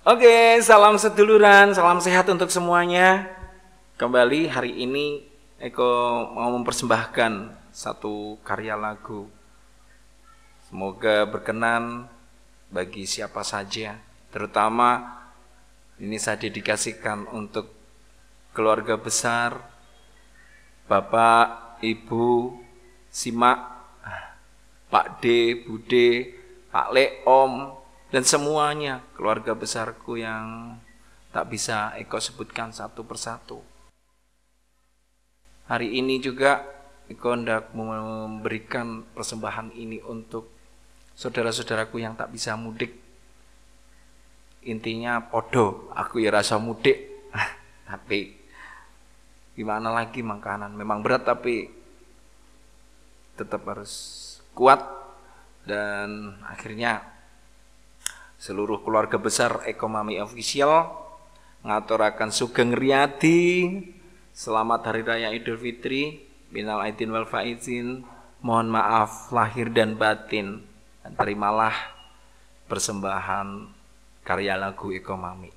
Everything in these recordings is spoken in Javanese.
Oke, salam seduluran, salam sehat untuk semuanya. Kembali hari ini Eko mau mempersembahkan satu karya lagu. Semoga berkenan bagi siapa saja, terutama ini saya dedikasikan untuk keluarga besar, Bapak, Ibu, Simak, Pak D, Bude, Pak Le, Om, dan semuanya keluarga besarku yang tak bisa Eko sebutkan satu persatu. Hari ini juga Eko hendak memberikan persembahan ini untuk saudara-saudaraku yang tak bisa mudik. Intinya podo, aku ya rasa mudik, tapi gimana lagi makanan memang berat tapi tetap harus kuat. Dan akhirnya seluruh keluarga besar Eko Mami Official ngaturakan sugeng riyadi selamat Hari Raya Idul Fitri, minal aidin wal faizin, mohon maaf lahir dan batin, dan terimalah persembahan karya lagu Eko Mami.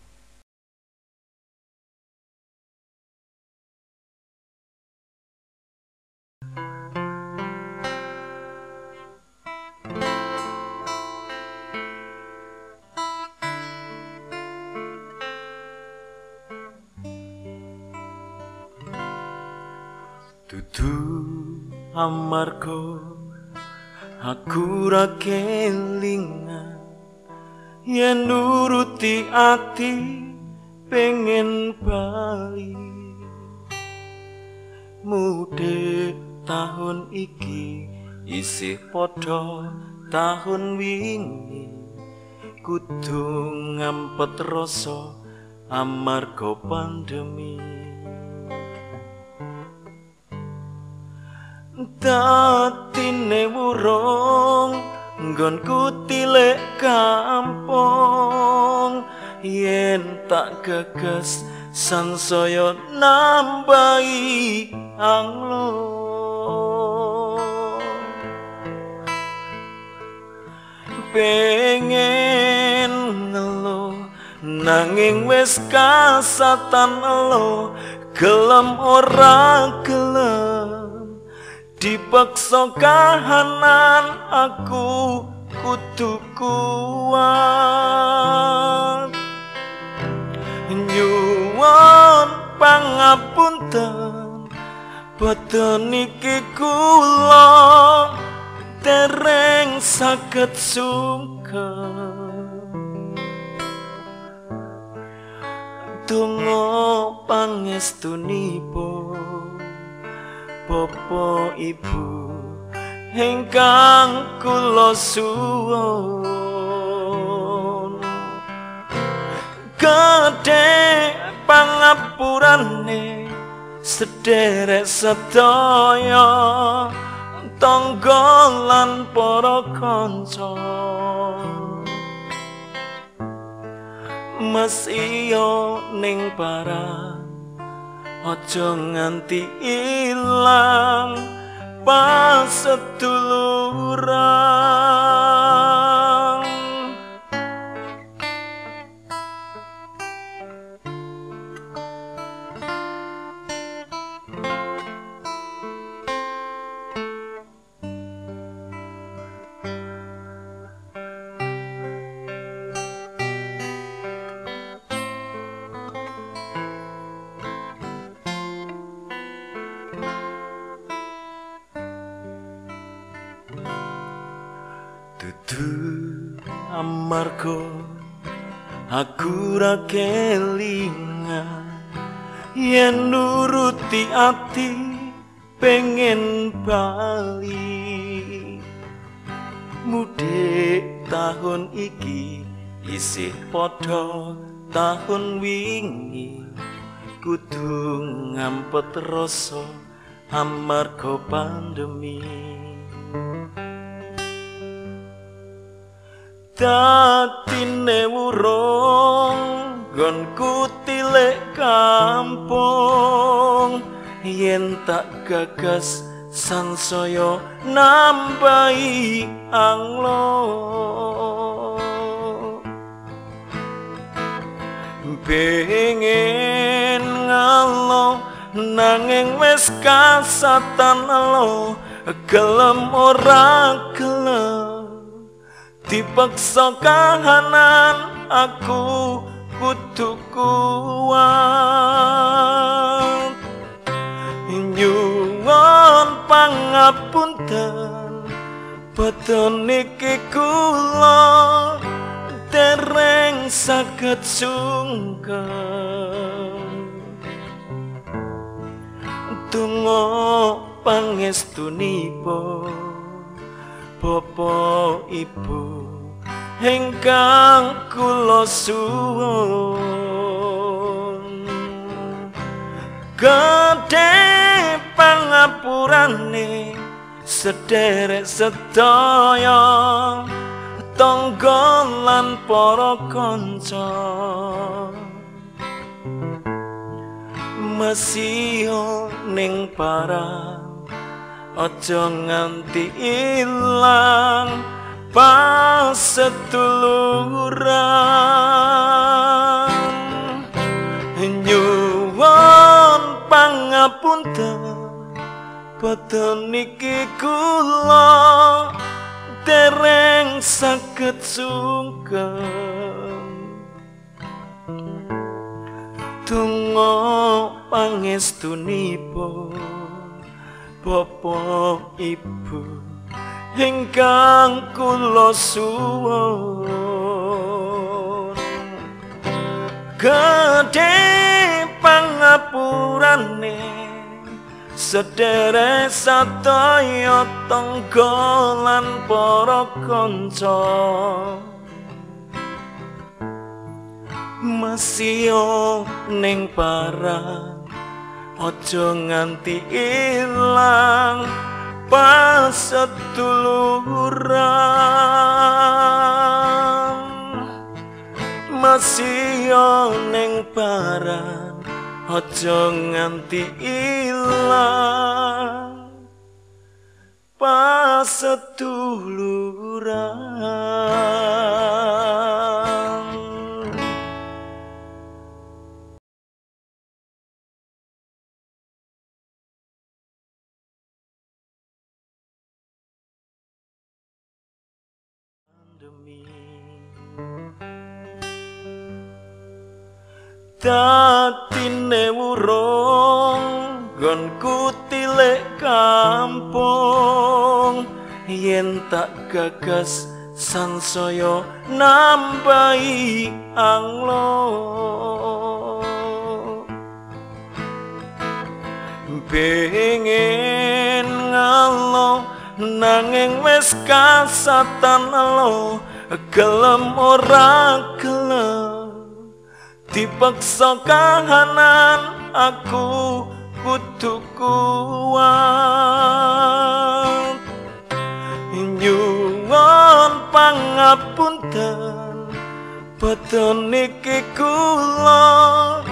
Dudu amarga aku ra kelingan yen nuruti ati pengen bali mudik tahun iki isih padha tahun wingi kudu ngampet rasa amarga pandemi. Tatine wurung nggonku tilek kampung yen tak gagas sansaya nambahi anglo pengen ngelo nanging wis kasatan elo gelem ora gelem dipaksa kahanan aku kudu kuat nyuwun pangapunten boten niki kula dereng saged sungkem donga pangestunipun Bapak Ibu ingkang kula suwun gedhe pangapurane sederek sedaya tangga lan para kanca masih ning parang aja nganti ilang pas seduluran. Dudu amarga aku ra kelingan yen nuruti ati pengen bali mudik tahun iki isih padha tahun wingi kudu ngampet rasa amarga pandemi. Tatine wurung nggonku tilek kampung yen tak gagas sansaya nambahi anglo pengen ngalo nanging wis kasatan lo gelem ora gelem dipaksa kahanan aku kudu kuat nyuwun pangapunten badan niki kula dereng saged sungkem donga pangestunipun Bapak Ibu ingkang kula suwun gedhe pangapurane sederek sedaya tangga lan para kanca masih ning parang aja nganti ilang pas seduluran nyuwun pangapunten badan niki kula dereng saged sungkem donga pangestunipun Bapak Ibu ingkang kula suwun gedhe pangapurane sederek sadaya tangga lan para kanca masih ning parang aja nganti ilang pas seduluran masih ning parang aja nganti ilang pas seduluran. Tatine wurung nggonku tilek kampung yen tak gagas sansaya nambahi anglo pengen ngalo nanging wis kasatan lo gelem ora gelem dipaksa kahanan aku kudu kuat nyuwun pangapunten badan niki kula